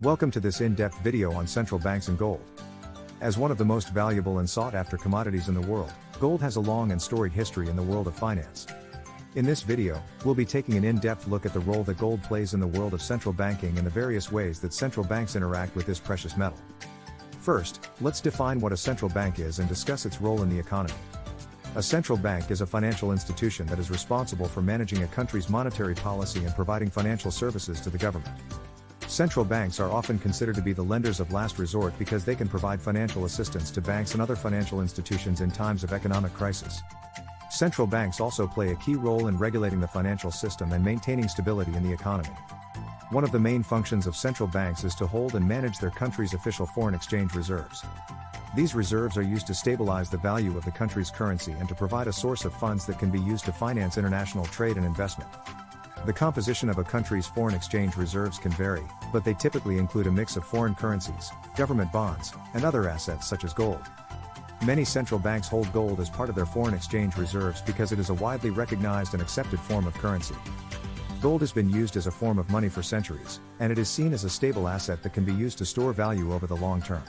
Welcome to this in-depth video on central banks and gold. As one of the most valuable and sought-after commodities in the world, gold has a long and storied history in the world of finance. In this video, we'll be taking an in-depth look at the role that gold plays in the world of central banking and the various ways that central banks interact with this precious metal. First, let's define what a central bank is and discuss its role in the economy. A central bank is a financial institution that is responsible for managing a country's monetary policy and providing financial services to the government. Central banks are often considered to be the lenders of last resort because they can provide financial assistance to banks and other financial institutions in times of economic crisis. Central banks also play a key role in regulating the financial system and maintaining stability in the economy. One of the main functions of central banks is to hold and manage their country's official foreign exchange reserves. These reserves are used to stabilize the value of the country's currency and to provide a source of funds that can be used to finance international trade and investment. The composition of a country's foreign exchange reserves can vary, but they typically include a mix of foreign currencies, government bonds, and other assets such as gold. Many central banks hold gold as part of their foreign exchange reserves because it is a widely recognized and accepted form of currency. Gold has been used as a form of money for centuries, and it is seen as a stable asset that can be used to store value over the long term.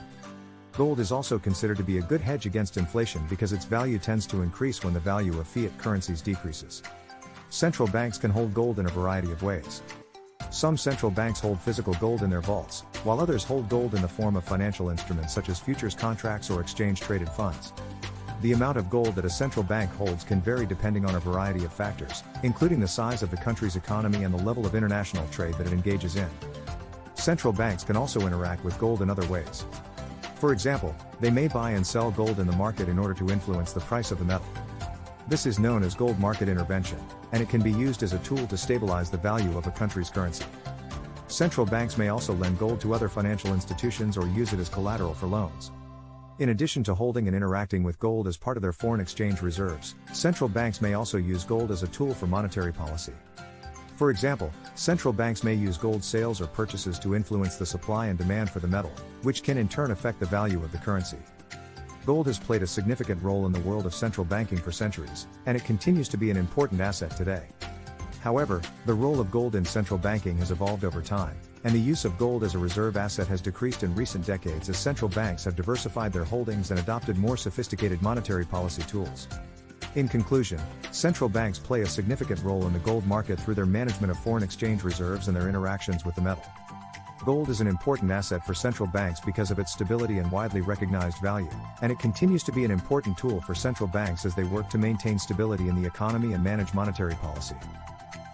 Gold is also considered to be a good hedge against inflation because its value tends to increase when the value of fiat currencies decreases. Central banks can hold gold in a variety of ways. Some central banks hold physical gold in their vaults, while others hold gold in the form of financial instruments such as futures contracts or exchange-traded funds. The amount of gold that a central bank holds can vary depending on a variety of factors, including the size of the country's economy and the level of international trade that it engages in. Central banks can also interact with gold in other ways. For example, they may buy and sell gold in the market in order to influence the price of the metal. This is known as gold market intervention, and it can be used as a tool to stabilize the value of a country's currency. Central banks may also lend gold to other financial institutions or use it as collateral for loans. In addition to holding and interacting with gold as part of their foreign exchange reserves, central banks may also use gold as a tool for monetary policy. For example, central banks may use gold sales or purchases to influence the supply and demand for the metal, which can in turn affect the value of the currency. Gold has played a significant role in the world of central banking for centuries, and it continues to be an important asset today. However, the role of gold in central banking has evolved over time, and the use of gold as a reserve asset has decreased in recent decades as central banks have diversified their holdings and adopted more sophisticated monetary policy tools. In conclusion, central banks play a significant role in the gold market through their management of foreign exchange reserves and their interactions with the metal. Gold is an important asset for central banks because of its stability and widely recognized value, and it continues to be an important tool for central banks as they work to maintain stability in the economy and manage monetary policy.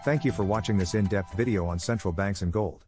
Thank you for watching this in-depth video on central banks and gold.